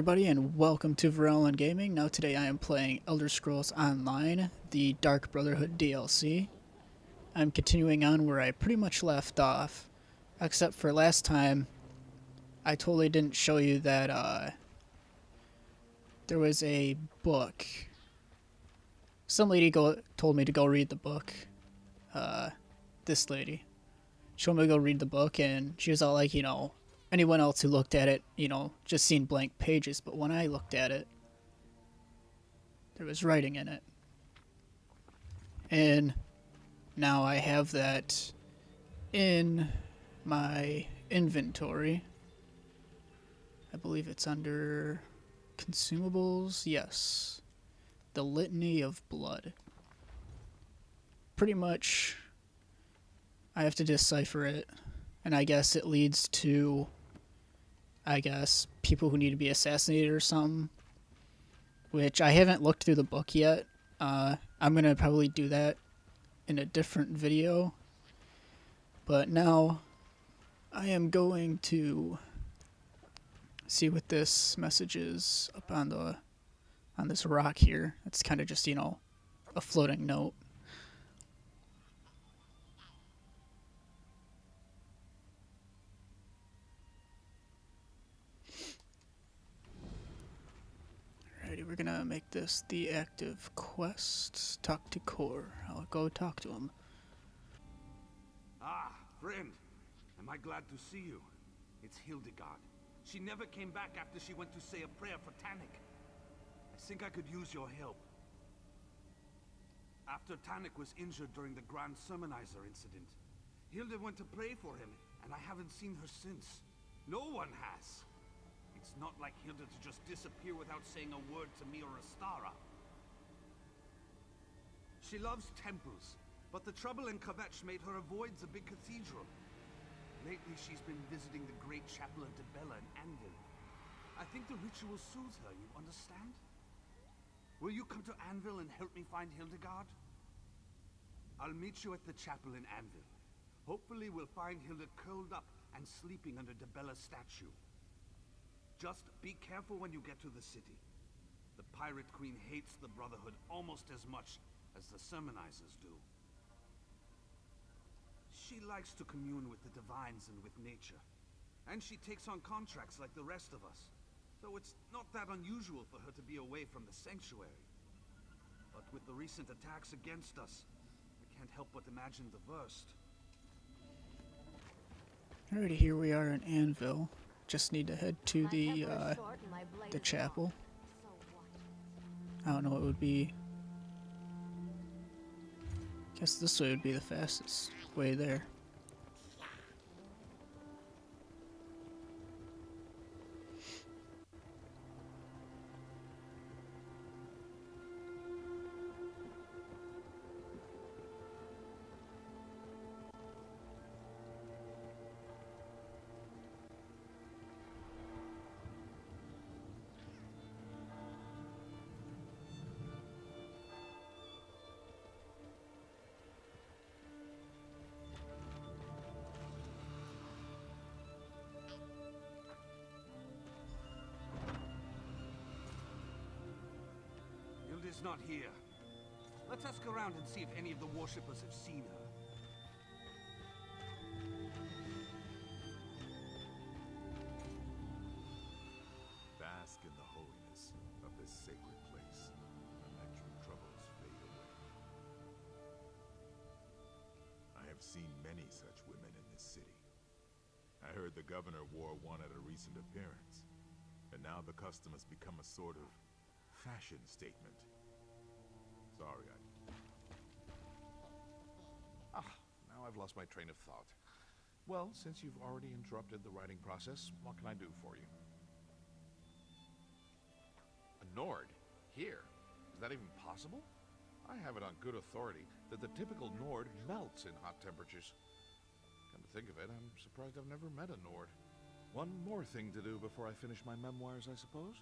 everybody, and welcome to VerEllen Gaming. Now today I am playing Elder Scrolls Online, the Dark Brotherhood DLC. I'm continuing on where I pretty much left off, except for last time I totally didn't show you that there was a book. Some lady told me to go read the book. This lady. She told me to go read the book, and she was all like, anyone else who looked at it, just seen blank pages, but when I looked at it, there was writing in it. And now I have that in my inventory. I believe it's under consumables. Yes. The Litany of Blood. Pretty much, I have to decipher it, and I guess it leads to people who need to be assassinated or something, which I haven't looked through the book yet. I'm going to probably do that in a different video, but now I am going to see what this message is up on this rock here. It's kind of just, a floating note. We're gonna make this the active quest. Talk to Core. I'll go talk to him. Ah, friend. Am I glad to see you? It's Hildegard. She never came back after she went to say a prayer for Tannic. I think I could use your help. After Tannic was injured during the Grand Sermonizer incident, Hilda went to pray for him, and I haven't seen her since. No one has. It's not like Hilda to just disappear without saying a word to me or Astara. She loves temples, but the trouble in Kvetch made her avoid the big cathedral. Lately she's been visiting the great chapel of Dibella in Anvil. I think the ritual soothes her, you understand? Will you come to Anvil and help me find Hildegard? I'll meet you at the chapel in Anvil. Hopefully we'll find Hilda curled up and sleeping under Dibella's statue. Just be careful when you get to the city. The Pirate Queen hates the Brotherhood almost as much as the Sermonizers do. She likes to commune with the divines and with nature. And she takes on contracts like the rest of us. So it's not that unusual for her to be away from the sanctuary. But with the recent attacks against us, I can't help but imagine the worst. Alrighty, here we are in Anvil. Just need to head to the chapel. I don't know what would be. Guess this way would be the fastest way there. Hilda's not here. Let's ask around and see if any of the worshippers have seen her. Bask in the holiness of this sacred place, and let your troubles fade away. I have seen many such women in this city. I heard the governor wore one at a recent appearance, and now the custom has become a sort of fashion statement. Sorry, now I've lost my train of thought. Well, since you've already interrupted the writing process, what can I do for you? A Nord? Here? Is that even possible? I have it on good authority that the typical Nord melts in hot temperatures. Come to think of it, I'm surprised I've never met a Nord. One more thing to do before I finish my memoirs, I suppose?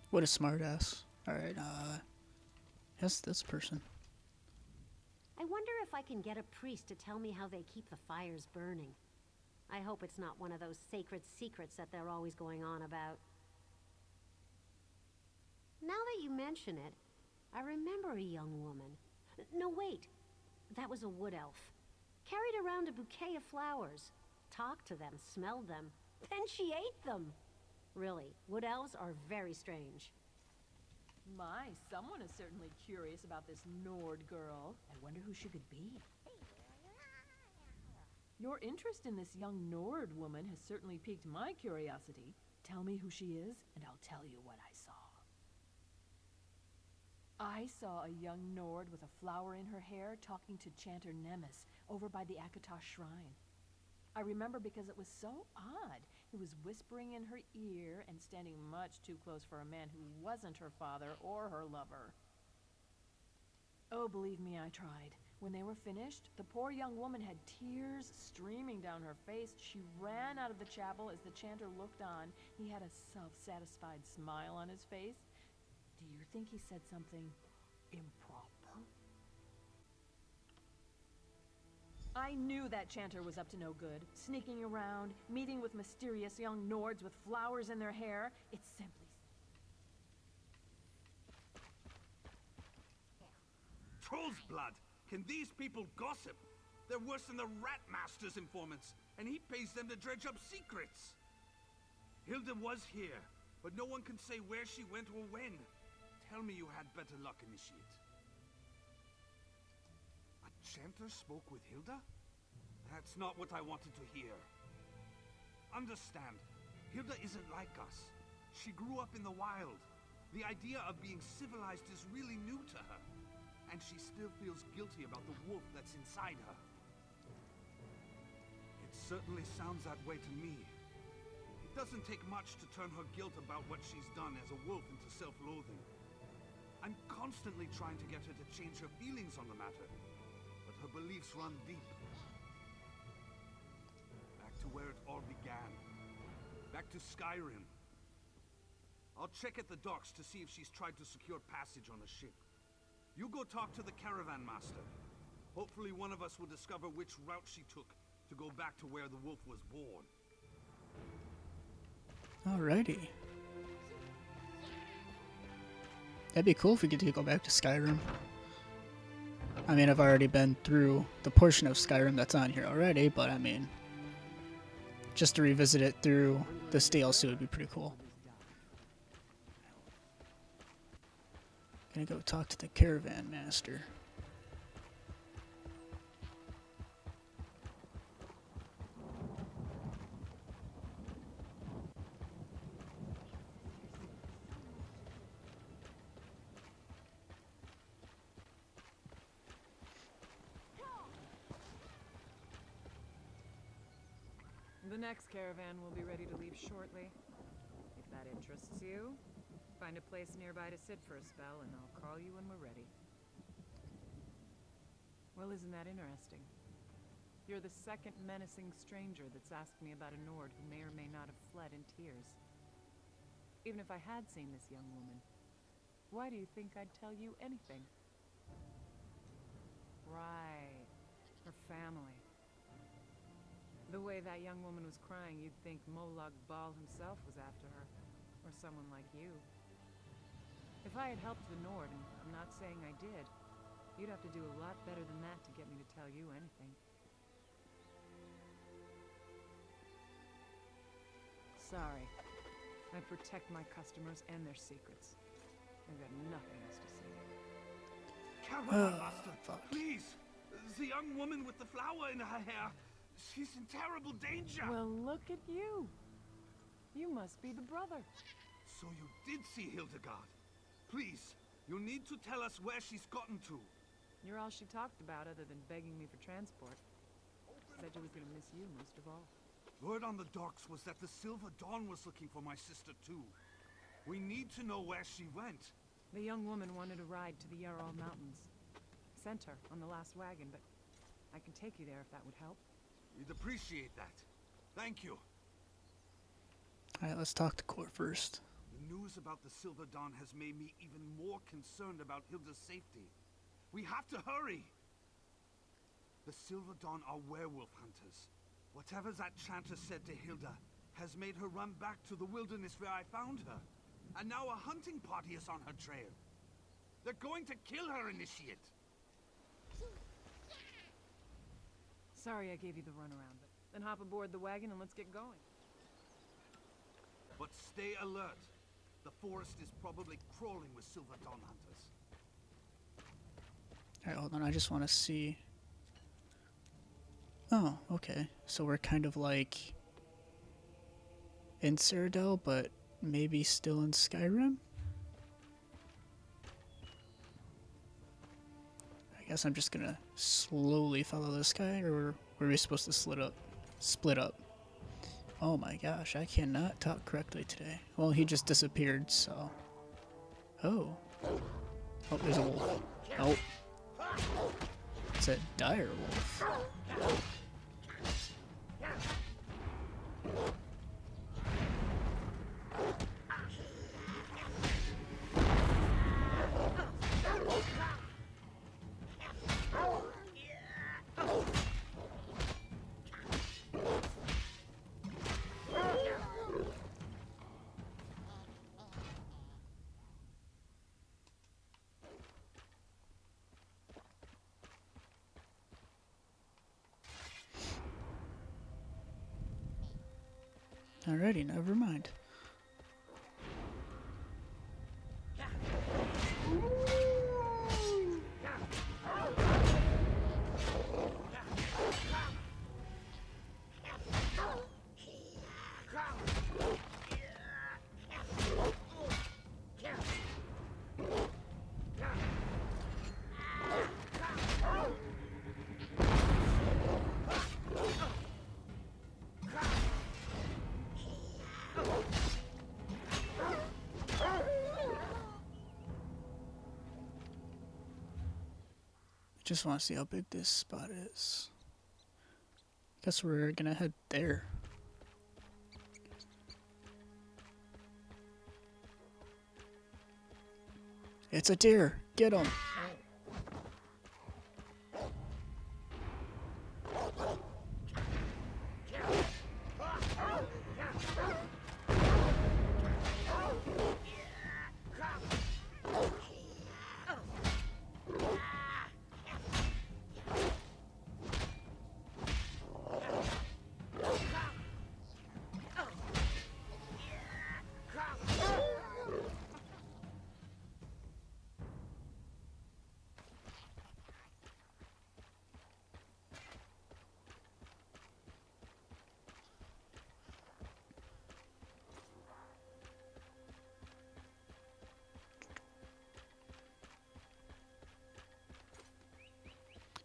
What a smartass. Alright, yes, this person. I wonder if I can get a priest to tell me how they keep the fires burning. I hope it's not one of those sacred secrets that they're always going on about. that you mention it, I remember a young woman. No, wait. That was a wood elf. Carried around a bouquet of flowers. Talked to them, smelled them. Then she ate them. Really, wood elves are very strange. My, someone is certainly curious about this Nord girl. I wonder who she could be. Your interest in this young Nord woman has certainly piqued my curiosity. Tell me who she is, and I'll tell you what I saw. I saw a young Nord with a flower in her hair talking to Chanter Nemes over by the Akatosh shrine. I remember because it was so odd. He was whispering in her ear and standing much too close for a man who wasn't her father or her lover. Oh, believe me, I tried. When they were finished, the poor young woman had tears streaming down her face. She ran out of the chapel as the chanter looked on. He had a self-satisfied smile on his face. Do you think he said something improper? I knew that chanter was up to no good. Sneaking around, meeting with mysterious young Nords with flowers in their hair. It's simply... Troll's blood! Can these people gossip? They're worse than the Rat Master's informants, and he pays them to dredge up secrets. Hilda was here, but no one can say where she went or when. Tell me you had better luck, Initiate. A chanter spoke with Hilda? That's not what I wanted to hear. Understand, Hilda isn't like us. She grew up in the wild. The idea of being civilized is really new to her. And she still feels guilty about the wolf that's inside her. It certainly sounds that way to me. It doesn't take much to turn her guilt about what she's done as a wolf into self-loathing. I'm constantly trying to get her to change her feelings on the matter, but her beliefs run deep. Back to where it all began. Back to Skyrim. I'll check at the docks to see if she's tried to secure passage on a ship. You go talk to the caravan master. Hopefully one of us will discover which route she took to go back to where the wolf was born. Alrighty. That'd be cool if we get to go back to Skyrim. I mean, I've already been through the portion of Skyrim that's on here already, but I mean, just to revisit it through this DLC would be pretty cool. Gonna go talk to the caravan master. The next caravan will be ready to leave shortly. If that interests you, find a place nearby to sit for a spell, and I'll call you when we're ready. Well, isn't that interesting? You're the second menacing stranger that's asked me about a Nord who may or may not have fled in tears. Even if I had seen this young woman, why do you think I'd tell you anything? Right. Her family. The way that young woman was crying, you'd think Molag Bal himself was after her. Or someone like you. If I had helped the Nord, and I'm not saying I did, you'd have to do a lot better than that to get me to tell you anything. Sorry. I protect my customers and their secrets. I've got nothing else to say. Caravan master, please! The young woman with the flower in her hair. She's in terrible danger! Well, look at you. You must be the brother. So you did see Hildegard. Please, you need to tell us where she's gotten to. You're all she talked about other than begging me for transport. Said she was gonna miss you most of all. Word on the docks was that the Silver Dawn was looking for my sister too. We need to know where she went. The young woman wanted a ride to the Yarral Mountains. Sent her on the last wagon, but I can take you there if that would help. We'd appreciate that. Thank you. Alright, let's talk to Core first. The news about the Silver Dawn has made me even more concerned about Hilda's safety. We have to hurry! The Silver Dawn are werewolf hunters. Whatever that chanter said to Hilda has made her run back to the wilderness where I found her. And now a hunting party is on her trail. They're going to kill her, Initiate. Sorry I gave you the runaround, but then hop aboard the wagon and let's get going. But stay alert. The forest is probably crawling with Silver Dawn hunters. Alright, hold on, I just want to see. Oh, okay. So we're kind of like in Cyrodiil, but maybe still in Skyrim? I guess I'm just gonna slowly follow this guy, or were we supposed to split up? Oh my gosh, I cannot talk correctly today. Well, he just disappeared, so. Oh. Oh, there's a wolf. Oh. It's a dire wolf. Alrighty, never mind. Just want to see how big this spot is. Guess we're gonna head there. It's a deer! Get him!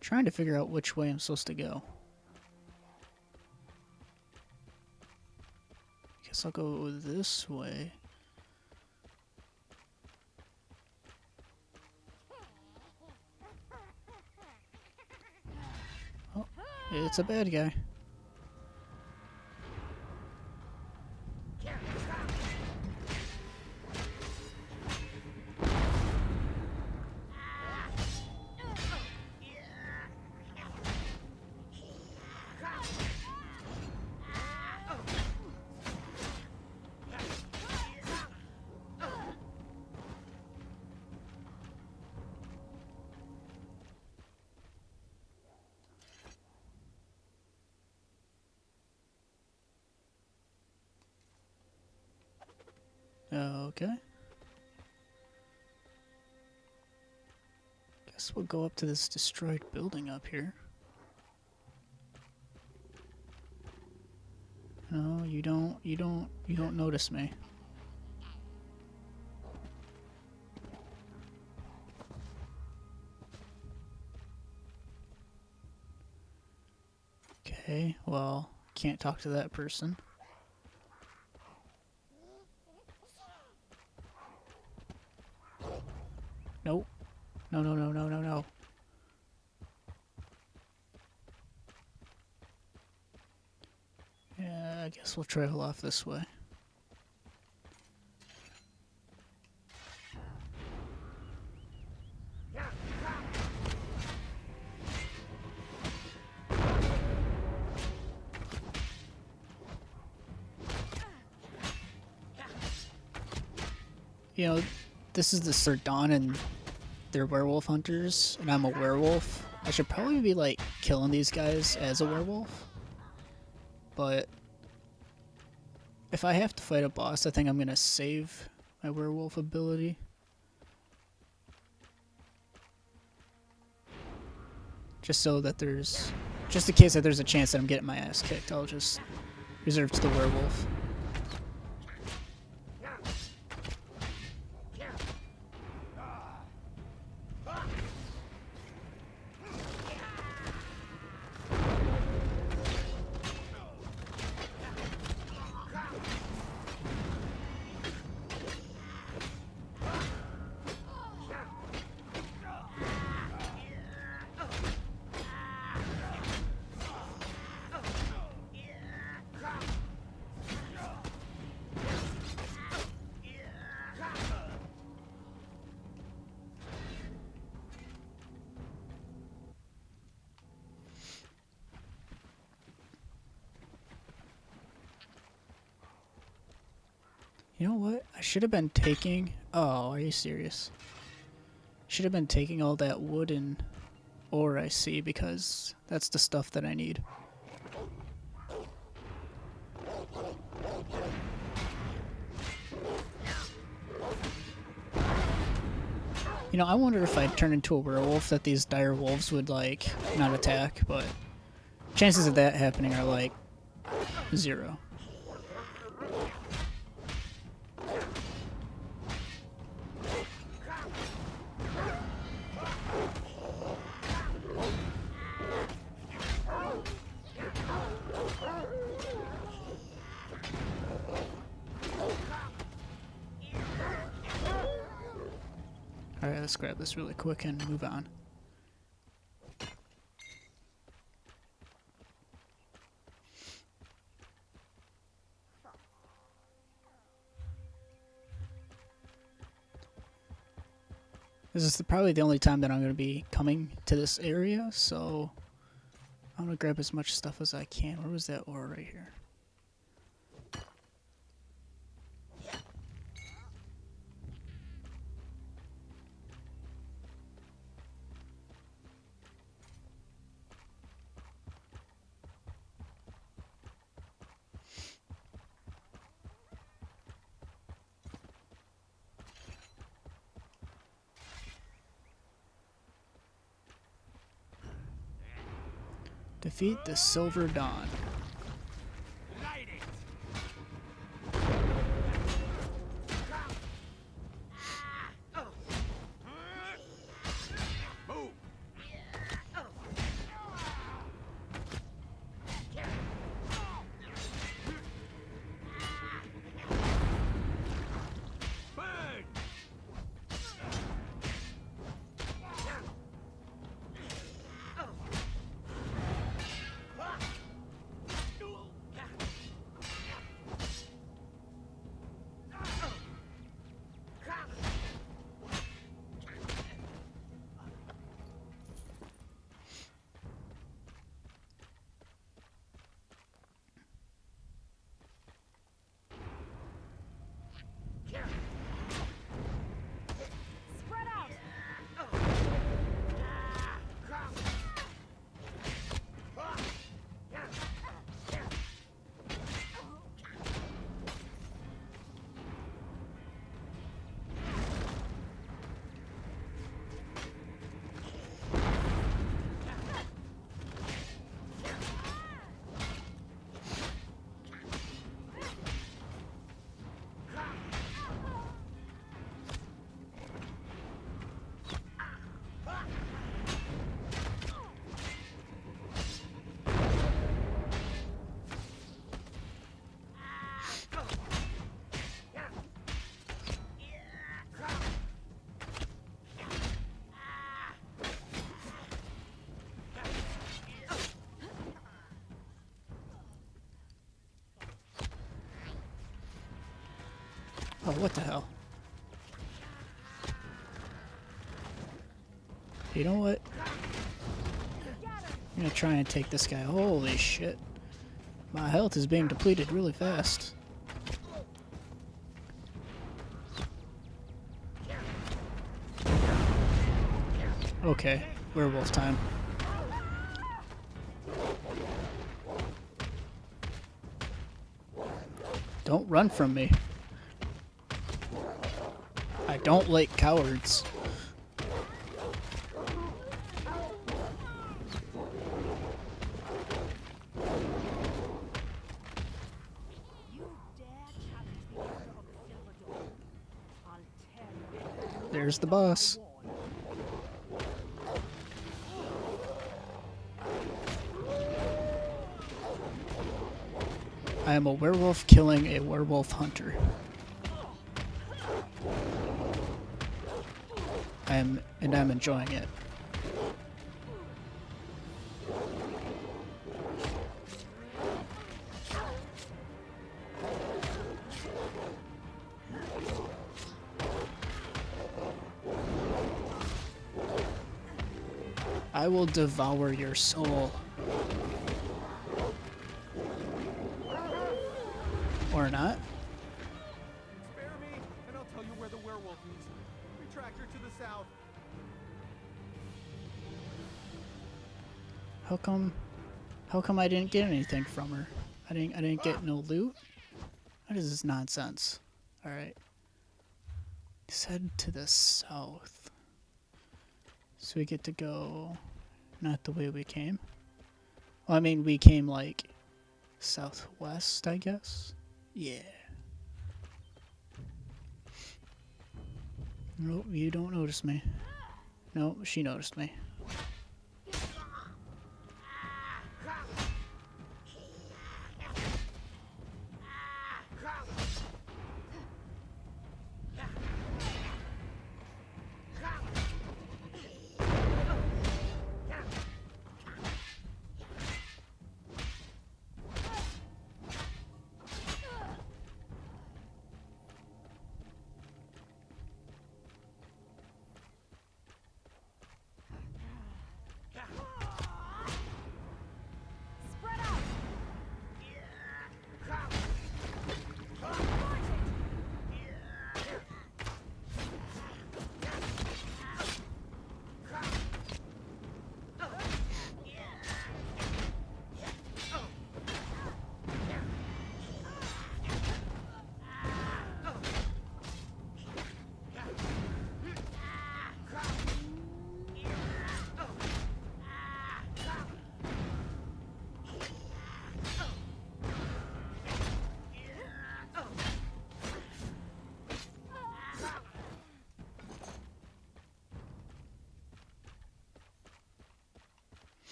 Trying to figure out which way I'm supposed to go. Guess I'll go this way. Oh, it's a bad guy. Okay. Guess we'll go up to this destroyed building up here. No, you don't notice me. Okay, well, can't talk to that person. Nope. No, no, no, no, no, no. Yeah, I guess we'll travel off this way. you know, this is the Sir Dawn and they're werewolf hunters, and I'm a werewolf. I should probably be, like, killing these guys as a werewolf. But if I have to fight a boss, I think I'm gonna save my werewolf ability. Just so that there's... Just in case that there's a chance that I'm getting my ass kicked, I'll just reserve to the werewolf. You know what? I should have been taking... Oh, are you serious? Should have been taking all that wood and ore I see, because that's the stuff that I need. You know, I wonder if I turn into a werewolf that these dire wolves would, like, not attack, but chances of that happening are, like, 0. Alright, let's grab this really quick and move on. This is probably the only time that I'm going to be coming to this area, so I'm going to grab as much stuff as I can. Where was that ore right here? Defeat the Silver Dawn. Light it! Move! Burn! Spread out! Oh, what the hell? You know what? I'm gonna try and take this guy. Holy shit. My health is being depleted really fast. Okay, werewolf time. Don't run from me. I don't like cowards. There's the boss. I am a werewolf killing a werewolf hunter. I'm enjoying it. I will devour your soul. Or not. Spare me, and I'll tell you where the werewolf is. Retractor to the south. How come I didn't get anything from her? I didn't get no loot? What is this nonsense? Alright. Let's head to the south. So we get to go not the way we came. Well, I mean, we came like southwest, I guess. Yeah. Nope, you don't notice me. No, she noticed me.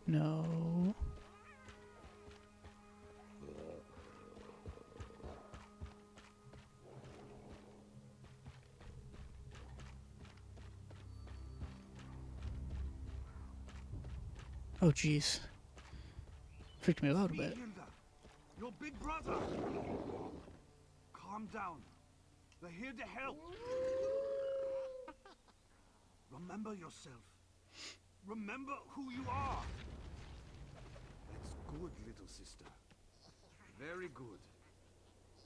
No. Oh, jeez. Freaked me out a bit. Hilda, your big brother. Calm down. They're here to help. Remember yourself. Remember who you are. That's good, little sister. Very good.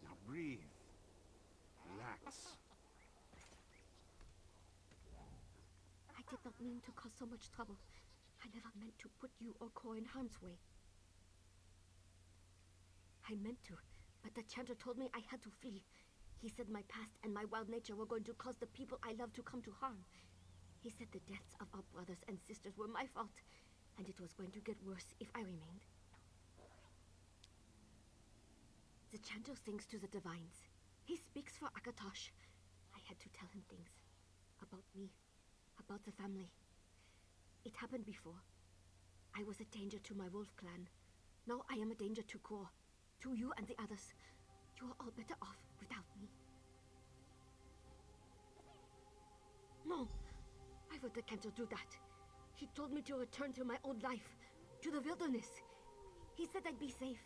Now breathe. Relax. I did not mean to cause so much trouble. I never meant to put you or Ko in harm's way. I meant to, but the chanter told me I had to flee. He said my past and my wild nature were going to cause the people I love to come to harm. He said the deaths of our brothers and sisters were my fault, and it was going to get worse if I remained. The chanter sings to the divines. He speaks for Akatosh. I had to tell him things. About me. About the family. It happened before. I was a danger to my wolf clan. Now I am a danger to Ko. To you and the others. You are all better off without me. No! Why would the Cantor do that? He told me to return to my old life. To the wilderness. He said I'd be safe.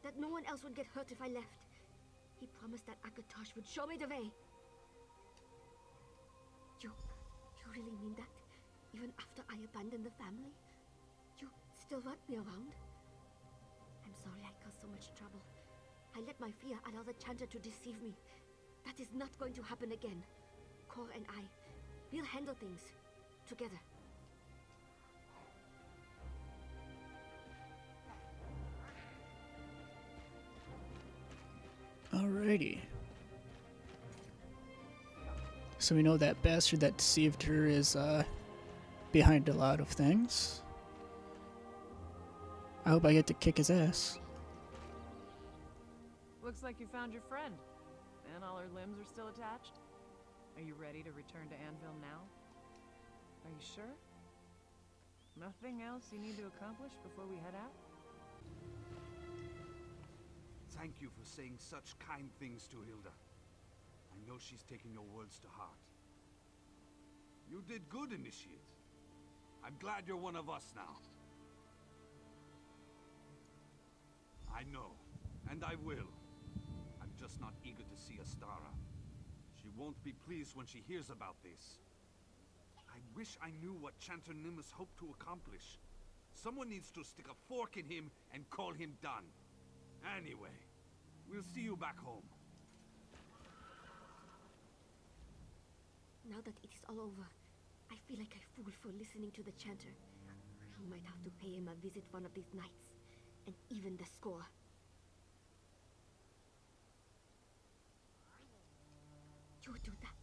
That no one else would get hurt if I left. He promised that Akatosh would show me the way. You really mean that? Even after I abandoned the family? You still want me around? I'm sorry I caused so much trouble. I let my fear allow the Chanter to deceive me. That is not going to happen again. Kor and I, we'll handle things together. Alrighty. So we know that bastard that deceived her is behind a lot of things. I hope I get to kick his ass. Looks like you found your friend. And all her limbs are still attached. Are you ready to return to Anvil now? Are you sure? Nothing else you need to accomplish before we head out? Thank you for saying such kind things to Hilda. I know she's taken your words to heart. You did good, Initiate. I'm glad you're one of us now. I know, and I will. I'm just not eager to see Astara. She won't be pleased when she hears about this. I wish I knew what Chanter Nimbus hoped to accomplish. Someone needs to stick a fork in him and call him done. Anyway, we'll see you back home. Now that it is all over, I feel like a fool for listening to the Chanter. We might have to pay him a visit one of these nights, and even the score. You do that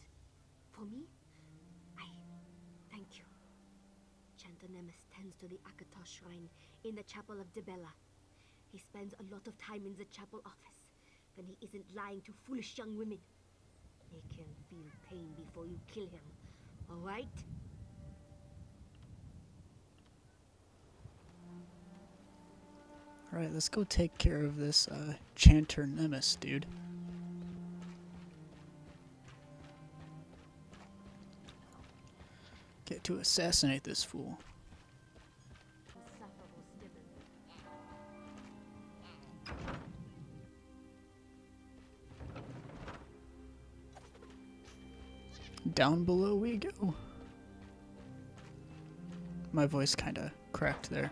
for me? I thank you. Chanter Nemes tends to the Akatosh shrine in the chapel of Debella. He spends a lot of time in the chapel office when he isn't lying to foolish young women. Make him feel pain before you kill him, all right? Alright, let's go take care of this Chanter Nemes dude. Get to assassinate this fool. Insufferable stiffens. Down below we go. My voice kinda cracked there.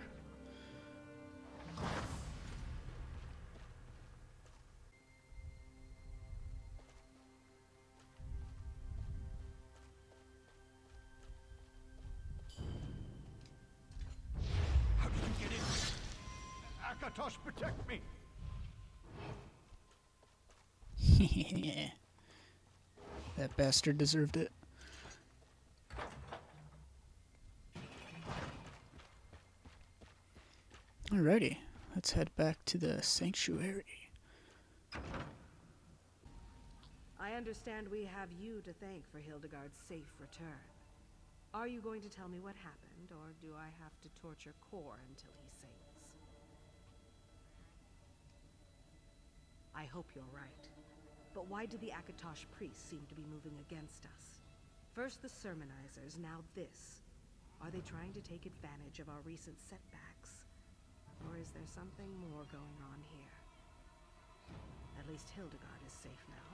How did you get in? Akatosh, protect me! That bastard deserved it. Alrighty, let's head back to the sanctuary. I understand we have you to thank for Hildegard's safe return. Are you going to tell me what happened, or do I have to torture Kor until he sings? I hope you're right. But why do the Akatosh priests seem to be moving against us? First the sermonizers, now this. Are they trying to take advantage of our recent setbacks? Or is there something more going on here? At least Hildegard is safe now.